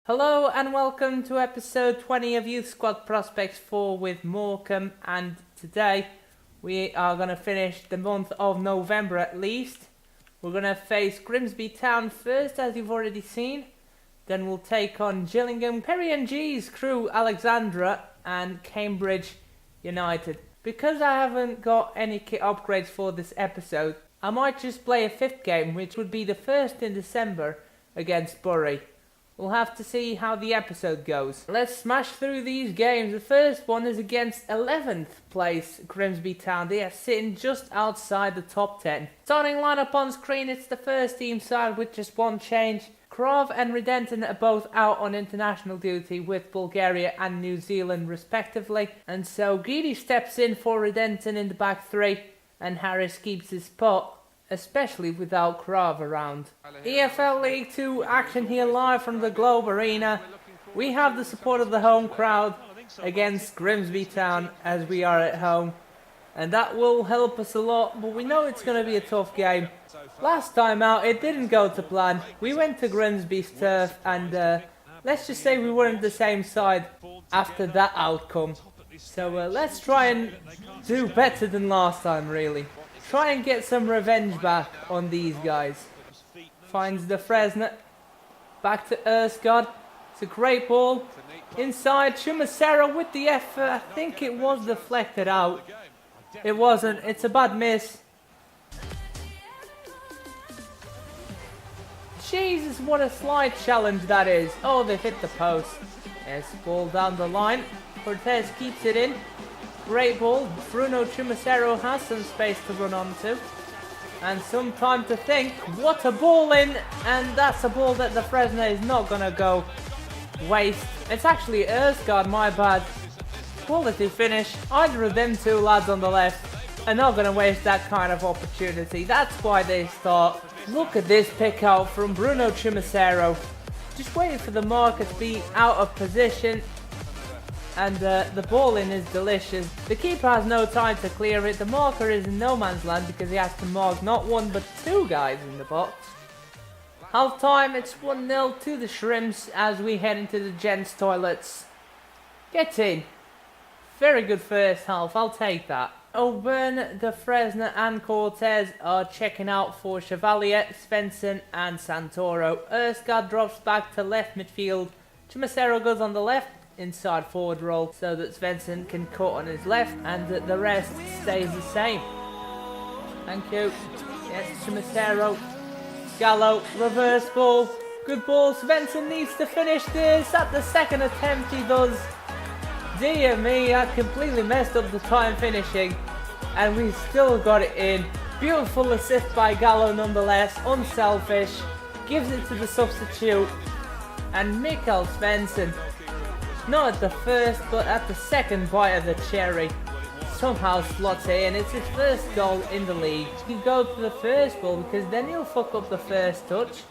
Hello and welcome to episode 20 of Youth Squad Prospects 4 with Morecambe, and today we are going to finish the month of November at least. We're going to face Grimsby Town first, as you've already seen. Then we'll take on Gillingham, Perry and G's Crew, Alexandra and Cambridge United. Because I haven't got any kit upgrades for this episode, I might just play a fifth game, which would be the first in December against Bury. We'll have to see how the episode goes. Let's smash through these games. The first one is against 11th place Grimsby Town. They are sitting just outside the top 10. Starting lineup on screen, it's the first team side with just one change. Krav and Redenton are both out on international duty with Bulgaria and New Zealand respectively. And so Guidi steps in for Redenton in the back three and Harris keeps his spot, especially without Krav around. EFL League 2 action here live from the Globe Arena. We have the support of the home crowd against Grimsby Town as we are at home, and that will help us a lot, but we know it's going to be a tough game. Last time out it didn't go to plan. We went to Grimsby's turf and let's just say we weren't the same side after that outcome. So let's try and do better than last time, really. Try and get some revenge back on these guys. Finds the Fresno. Back to Erskard. It's a great ball. Inside, Chumacero with the effort. I think it was deflected out. It wasn't. It's a bad miss. Jesus, what a slight challenge that is. Oh, they've hit the post. Yes, ball down the line. Cortez keeps it in. Great ball. Bruno Chumacero has some space to run onto and some time to think. What a ball in, and that's a ball that the Fresno is not going to go waste. It's actually Erskard, my bad. Quality finish. Either of them two lads on the left are not going to waste that kind of opportunity. That's why they start. Look at this pick out from Bruno Chumacero. Just waiting for the marker to be out of position. And the ball in is delicious. The keeper has no time to clear it. The marker is in no man's land because he has to mark not one but two guys in the box. Half time, it's 1-0 to the Shrimps as we head into the gents' toilets. Get in. Very good first half, I'll take that. Auburn, De Fresno and Cortez are checking out for Chevalier, Svensson and Santoro. Erskard drops back to left midfield. Chumacero goes on the left. Inside forward role so that Svensson can cut on his left and the rest stays the same. Thank you. Yes, Chumacero. Gallo, reverse ball. Good ball. Svensson needs to finish this. At the second attempt he does. Dear me, I completely messed up the time finishing and we still got it in. Beautiful assist by Gallo nonetheless. Unselfish. Gives it to the substitute. And Mikael Svensson, not at the first, but at the second bite of the cherry, somehow slots it in. It's his first goal in the league. You go to the first goal because then he'll fuck up the first touch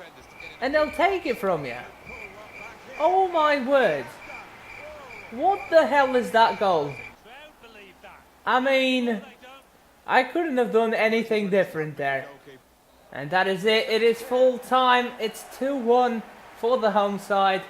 and they'll take it from you. Oh my word. What the hell is that goal? I mean, I couldn't have done anything different there. And that is it. It is full time. It's 2-1 for the home side.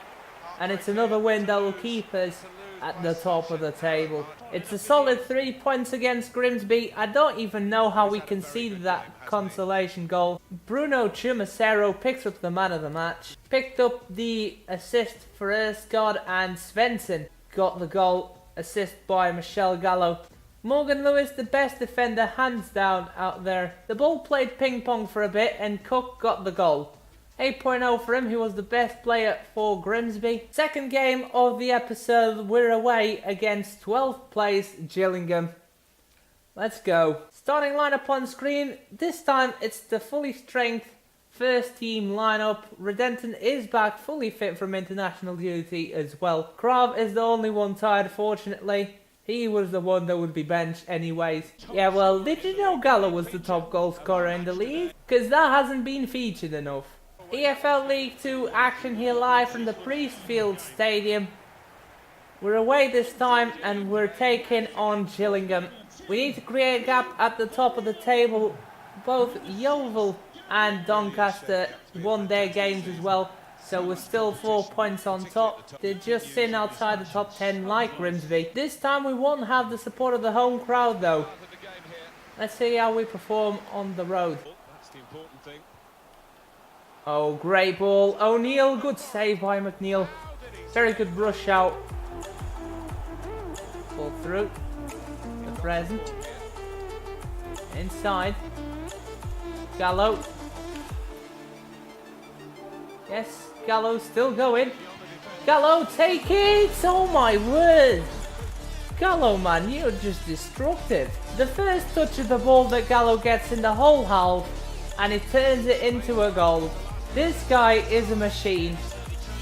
And it's another win that will keep us at the top of the table. It's a solid 3 points against Grimsby. I don't even know how we conceded that consolation goal. Bruno Chumacero picks up the man of the match. Picked up the assist for Erskard, and Svensson got the goal. Assist by Michel Gallo. Morgan Lewis, the best defender hands down out there. The ball played ping pong for a bit and Cook got the goal. 8.0 for him. He was the best player for Grimsby. Second game of the episode, we're away against 12th place Gillingham. Let's go. Starting lineup on screen. This time it's the fully strength first team lineup. Redenton is back fully fit from international duty as well. Krav is the only one tired, fortunately. He was the one that would be benched anyways. Yeah, well, did you know Gallo was the top goal scorer in the league? Because that hasn't been featured enough. EFL League 2 action here live from the Priestfield Stadium. We're away this time and we're taking on Gillingham. We need to create a gap at the top of the table. Both Yeovil and Doncaster won their games as well. So we're still 4 points on top. They're just sitting outside the top 10 like Grimsby. This time we won't have the support of the home crowd though. Let's see how we perform on the road. Oh, great ball. O'Neill, good save by McNeil. Very good rush out. Pull through. The present. Inside. Gallo. Yes, Gallo still going. Gallo, take it! Oh my word! Gallo, man, you're just destructive. The first touch of the ball that Gallo gets in the whole half, and he turns it into a goal. This guy is a machine.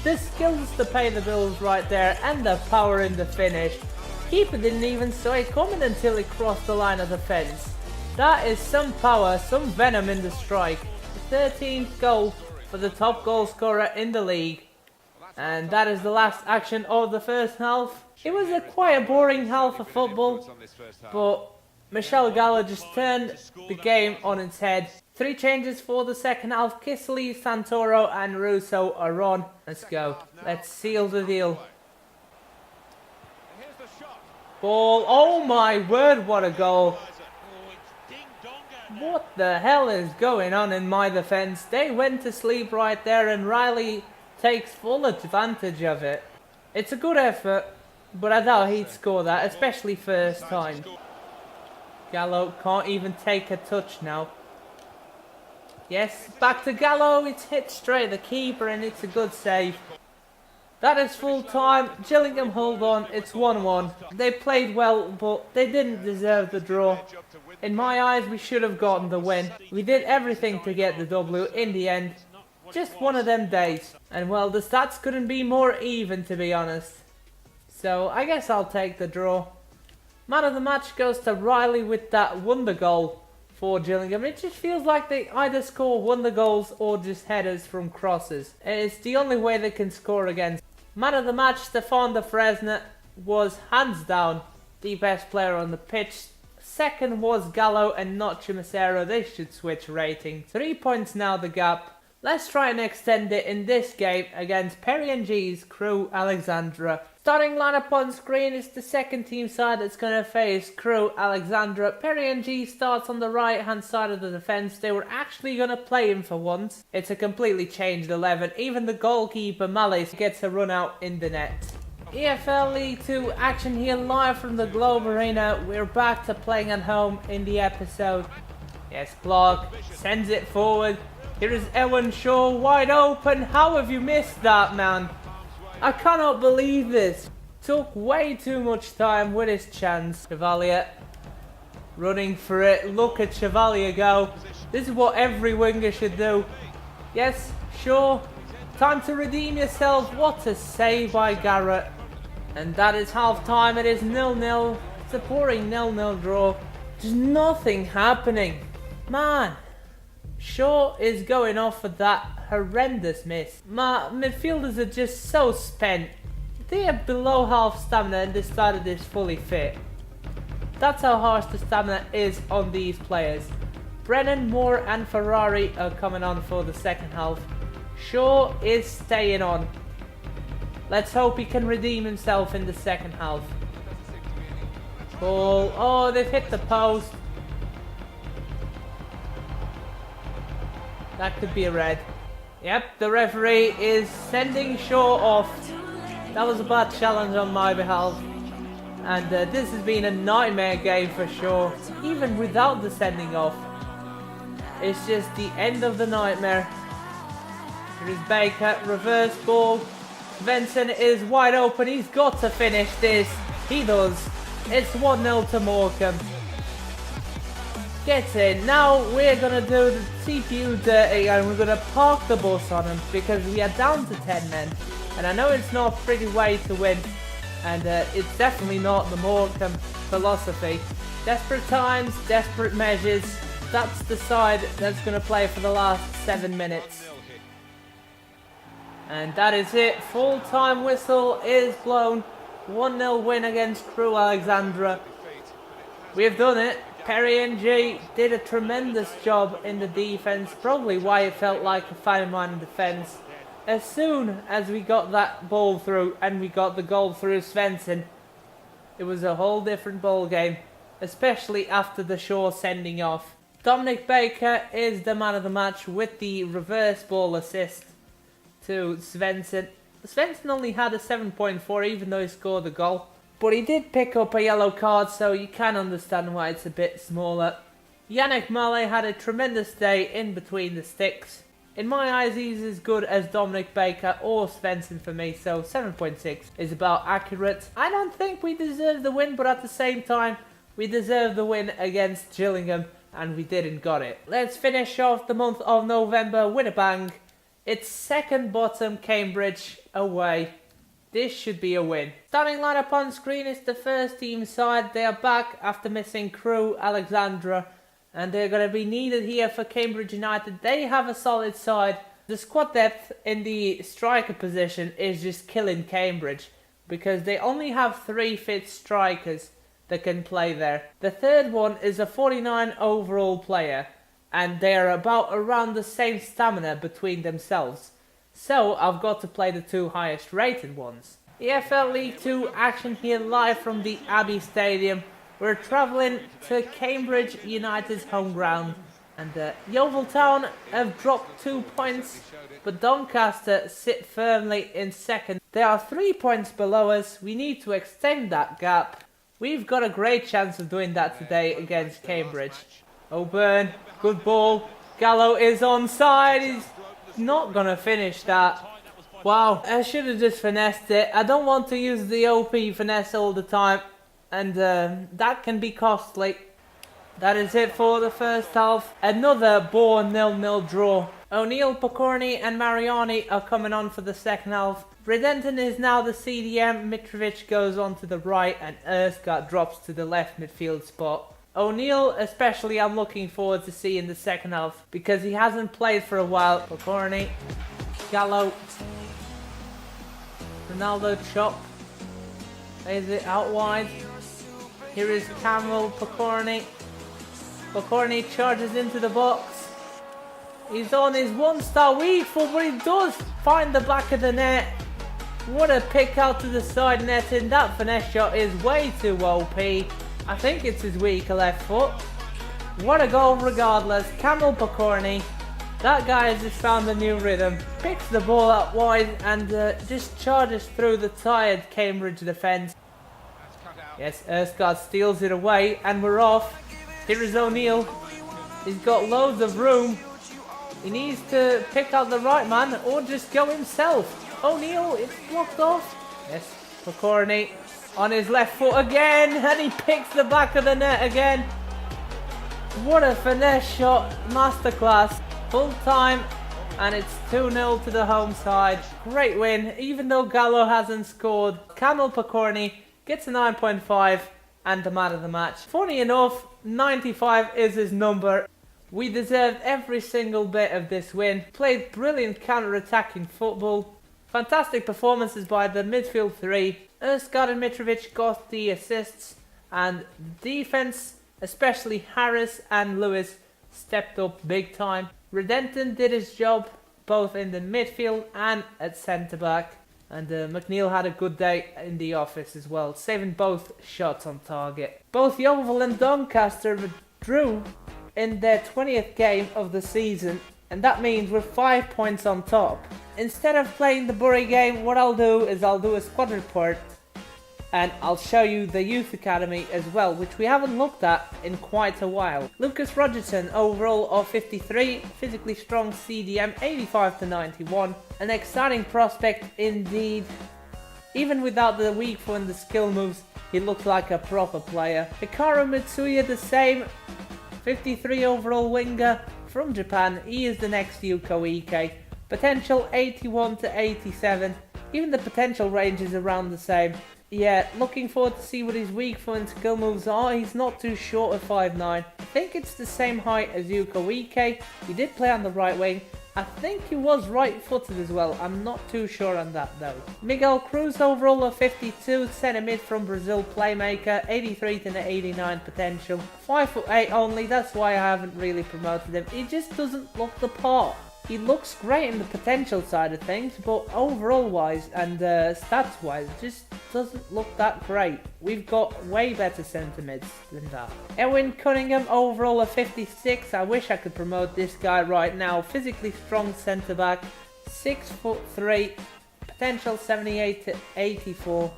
The skills to pay the bills right there, and the power in the finish. Keeper didn't even saw it coming until he crossed the line of the fence. That is some power, some venom in the strike. The 13th goal for the top goal scorer in the league. And that is the last action of the first half. It was a quite boring half of football, but Michel Gallo just turned the game on its head. 3 changes for the second half. Kisley, Santoro and Russo are on. Let's go. Let's seal the deal. Ball. Oh my word, what a goal. What the hell is going on in my defence? They went to sleep right there and Riley takes full advantage of it. It's a good effort, but I doubt he'd score that, especially first time. Gallo can't even take a touch now. Yes, back to Gallo. It's hit straight at the keeper and it's a good save. That is full time. Gillingham hold on. It's 1-1. They played well, but they didn't deserve the draw. In my eyes, we should have gotten the win. We did everything to get the W in the end. Just one of them days. And well, the stats couldn't be more even, to be honest. So I guess I'll take the draw. Man of the match goes to Riley with that wonder goal for Gillingham. It just feels like they either score wonder goals or just headers from crosses. It's the only way they can score against. Man of the match, Stefan de Fresne, was hands down the best player on the pitch. Second was Gallo and not Chimicero. They should switch rating. 3 points now the gap. Let's try and extend it in this game against Perry and G's Crew Alexandra. Starting lineup on screen is the second team side that's going to face Crew Alexandra. Perry and G starts on the right hand side of the defence. They were actually going to play him for once. It's a completely changed 11. Even the goalkeeper Malais gets a run out in the net. EFL League 2 action here live from the Globe Arena. We're back to playing at home in the episode. Yes, Clark sends it forward. Here is Ewan Shaw wide open. How have you missed that, man? I cannot believe this. Took way too much time with his chance. Chevalier running for it. Look at Chevalier go. This is what every winger should do. Yes, Shaw. Time to redeem yourself. What a save by Garrett. And that is half time. It is 0-0. It's a boring 0-0 draw. There's nothing happening. Man. Shaw is going off for that horrendous miss. My midfielders are just so spent. They are below half stamina and they started this fully fit. That's how harsh the stamina is on these players. Brennan, Moore and Ferrari are coming on for the second half. Shaw is staying on. Let's hope he can redeem himself in the second half. Ball. Oh, they've hit the post. That could be a red. Yep, the referee is sending Shaw off. That was a bad challenge on my behalf. And this has been a nightmare game for Shaw. Even without the sending off. It's just the end of the nightmare. Here is Baker, reverse ball. Benson is wide open. He's got to finish this. He does. It's 1-0 to Morecambe. Gets in. Now we're going to do the CPU dirty and we're going to park the bus on him because we are down to 10 men. And I know it's not a pretty way to win. And it's definitely not the Morecambe philosophy. Desperate times, desperate measures. That's the side that's going to play for the last 7 minutes. And that is it. Full-time whistle is blown. 1-0 win against Crew Alexandra. We have done it. Perry and G did a tremendous job in the defence. Probably why it felt like a five-man defence. as soon as we got that ball through and we got the goal through Svensson, it was a whole different ball game, especially after the Shaw sending off. Dominic Baker is the man of the match with the reverse ball assist to Svensson. Svensson only had a 7.4 even though he scored the goal, but he did pick up a yellow card, so you can understand why it's a bit smaller. Yannick Mallet had a tremendous day in between the sticks. In my eyes, he's as good as Dominic Baker or Svensson for me, so 7.6 is about accurate. I don't think we deserve the win, but at the same time, we deserve the win against Gillingham, and we didn't got it. Let's finish off the month of November with a bang. It's second bottom Cambridge away. This should be a win. Starting lineup on screen is the first team side. They are back after missing Crew, Alexandra, and they're going to be needed here for Cambridge United. They have a solid side. The squad depth in the striker position is just killing Cambridge because they only have 3 fit strikers that can play there. The third one is a 49 overall player, and they are about around the same stamina between themselves. So I've got to play the 2 highest rated ones. EFL League 2 action here live from the Abbey Stadium. We're travelling to Cambridge United's home ground, and Yeovil Town have dropped 2 points, but Doncaster sit firmly in second. They are 3 points below us. We need to extend that gap. We've got a great chance of doing that today against Cambridge. O'Byrne, good ball. Gallo is onside. He's not going to finish that. Wow, I should have just finessed it. I don't want to use the OP finesse all the time, and that can be costly. That is it for the first half. Another Bourne 0-0 draw. O'Neill, Pokorny and Mariani are coming on for the second half. Redenton is now the CDM. Mitrovic goes on to the right and Erskine drops to the left midfield spot. O'Neill especially I'm looking forward to see in the second half because he hasn't played for a while. Pokorny, Gallo, Ronaldo chop, plays it out wide. Here is Campbell, Pokorny. Pokorny charges into the box. He's on his 1-star weak foot, but he does find the back of the net. What a pick out to the side netting. That finesse shot is way too OP. I think it's his weaker left foot. What a goal regardless. Campbell Pokorny. That guy has just found a new rhythm. Picks the ball out wide and just charges through the tired Cambridge defence. Yes, Erskine steals it away and we're off. Here is O'Neill. He's got loads of room. He needs to pick out the right man or just go himself. O'Neill, it's blocked off. Yes, Pokorny on his left foot again, and he picks the back of the net again. What a finesse shot, masterclass. Full time, and it's 2-0 to the home side. Great win, even though Gallo hasn't scored. Camel Pokorny gets a 9.5 and the man of the match. Funny enough, 95 is his number. We deserved every single bit of this win. Played brilliant counter-attacking football. Fantastic performances by the midfield 3. Erskine and Mitrovic got the assists, and defense, especially Harris and Lewis, stepped up big time. Redenton did his job both in the midfield and at centre back, and McNeil had a good day in the office as well, saving both shots on target. Both Yeovil and Doncaster drew in their 20th game of the season, and that means we're 5 points on top. Instead of playing the Bury game, what I'll do is I'll do a squad report and I'll show you the youth academy as well, which we haven't looked at in quite a while. Lucas Rogerson, overall of 53, physically strong CDM, 85 to 91, an exciting prospect indeed. Even without the weak foot and the skill moves, he looks like a proper player. Hikaru Mitsuya the same, 53 overall winger from Japan. He is the next Yuko Ike. Potential 81 to 87. Even the potential range is around the same. Yeah, looking forward to see what his weak foot and skill moves are. He's not too short of 5'9". I think it's the same height as Yuko Ike. He did play on the right wing. I think he was right-footed as well. I'm not too sure on that though. Miguel Cruz, overall of 52, centre mid from Brazil, playmaker, 83 to 89 potential. 5'8" only, that's why I haven't really promoted him. He just doesn't look the part. He looks great in the potential side of things, but overall wise and stats wise, just doesn't look that great. We've got way better centre mids than that. Edwin Cunningham, overall a 56. I wish I could promote this guy right now. Physically strong centre back, 6'3", potential 78 to 84,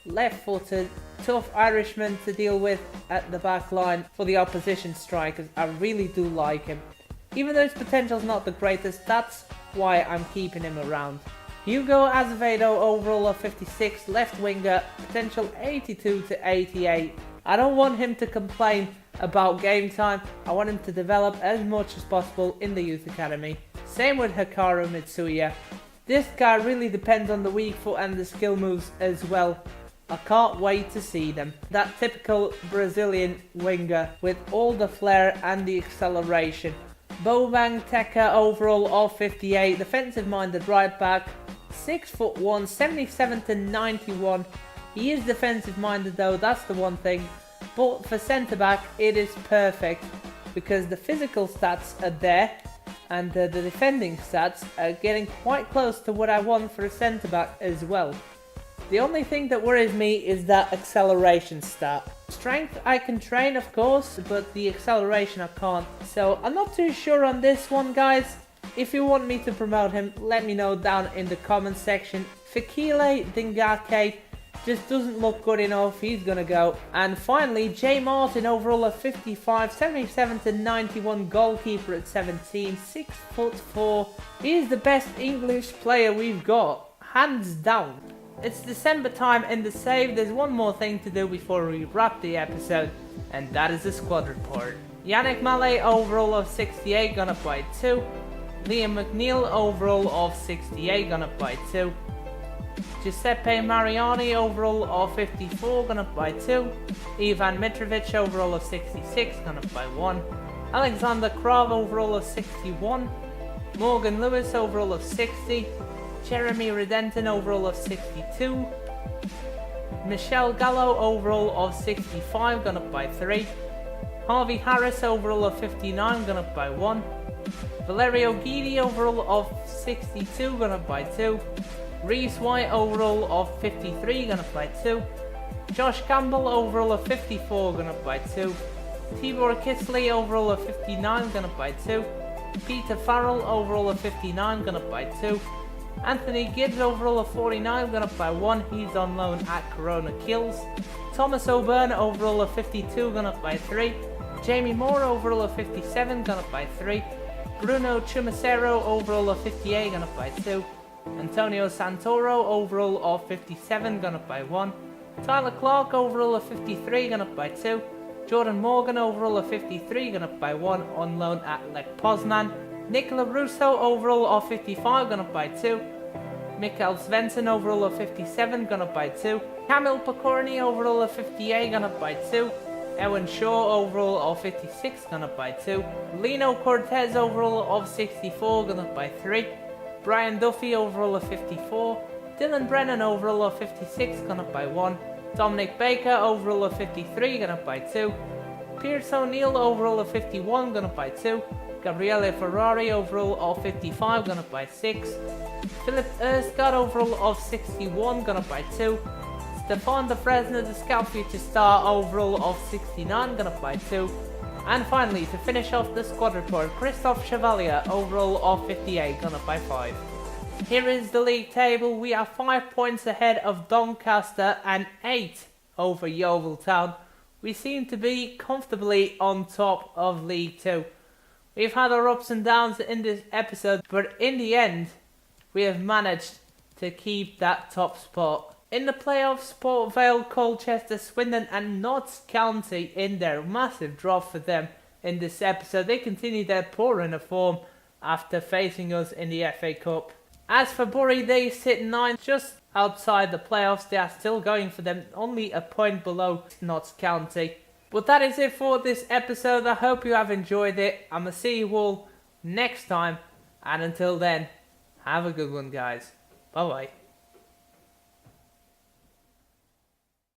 left footed, tough Irishman to deal with at the back line for the opposition strikers. I really do like him. Even though his potential's not the greatest, that's why I'm keeping him around. Hugo Azevedo, overall of 56, left winger, potential 82 to 88. I don't want him to complain about game time. I want him to develop as much as possible in the youth academy. Same with Hikaru Mitsuya. This guy really depends on the weak foot and the skill moves as well. I can't wait to see them. That typical Brazilian winger with all the flair and the acceleration. Bobang Teka, overall of 58, defensive minded right back, 6'1", 77 to 91. He is defensive minded though, that's the one thing. But for centre back, it is perfect because the physical stats are there and the defending stats are getting quite close to what I want for a centre back as well. The only thing that worries me is that acceleration stat. Strength I can train, of course, but the acceleration I can't. So I'm not too sure on this one, guys. If you want me to promote him, let me know down in the comments section. Fikile Dingake just doesn't look good enough. He's gonna go. And finally, J Martin, overall of 55, 77 to 91, goalkeeper at 17, 6'4". He is the best English player we've got, hands down. It's December time in the save. There's one more thing to do before we wrap the episode, and that is the squad report. Yannick Mallet, overall of 68, gone up by 2. Liam McNeil, overall of 68, gone up by 2. Giuseppe Mariani, overall of 54, gone up by 2. Ivan Mitrovic, overall of 66, gone up by 1. Alexander Krov, overall of 61. Morgan Lewis, overall of 60. Jeremy Redenton, overall of 62. Michelle Gallo, overall of 65, gone up by 3. Harvey Harris, overall of 59, gone up by 1. Valerio Guidi, overall of 62, gone up by 2. Reese White, overall of 53, gone up by 2. Josh Campbell, overall of 54, gone up by 2. Tibor Kisley, overall of 59, gone up by 2. Peter Farrell, overall of 59, gone up by 2. Anthony Gibbs, overall of 49, gone up by 1. He's on loan at Corona Kills. Thomas O'Byrne, overall of 52, gone up by 3. Jamie Moore, overall of 57, gone up by 3. Bruno Chumacero, overall of 58, gone up by 2. Antonio Santoro, overall of 57, gone up by 1. Tyler Clark, overall of 53, gone up by 2. Jordan Morgan, overall of 53, gone up by 1, on loan at Lech Poznan. Nicola Russo, overall of 55, gone up by 2. Mikael Svensson, overall of 57, gone up by 2. Kamil Pokorny, overall of 58, gone up by 2. Ewan Shaw, overall of 56, gone up by 2. Lino Cortez, overall of 64, gone up by 3. Brian Duffy, overall of 54. Dylan Brennan, overall of 56, gone up by 1. Dominic Baker, overall of 53, gone up by 2. Pierce O'Neill, overall of 51, gone up by 2. Gabriele Ferrari, overall of 55, gone up by 6. Philip Erskott, overall of 61, gone up by 2. Stefan de Fresne, the Scout Future Star, overall of 69, gone up by 2. And finally, to finish off the squad report, Christophe Chevalier, overall of 58, gone up by 5. Here is the league table. We are 5 points ahead of Doncaster and 8 over Yeovil Town. We seem to be comfortably on top of League 2. We've had our ups and downs in this episode, but in the end, we have managed to keep that top spot. In the playoffs, Port Vale, Colchester, Swindon and Notts County in there. Massive drop for them in this episode. They continue their poor run of form after facing us in the FA Cup. As for Bury, they sit 9th, just outside the playoffs. They are still going for them, only a point below Notts County. But that is it for this episode. I hope you have enjoyed it. I'm going to see you all next time. And until then, have a good one, guys. Bye-bye.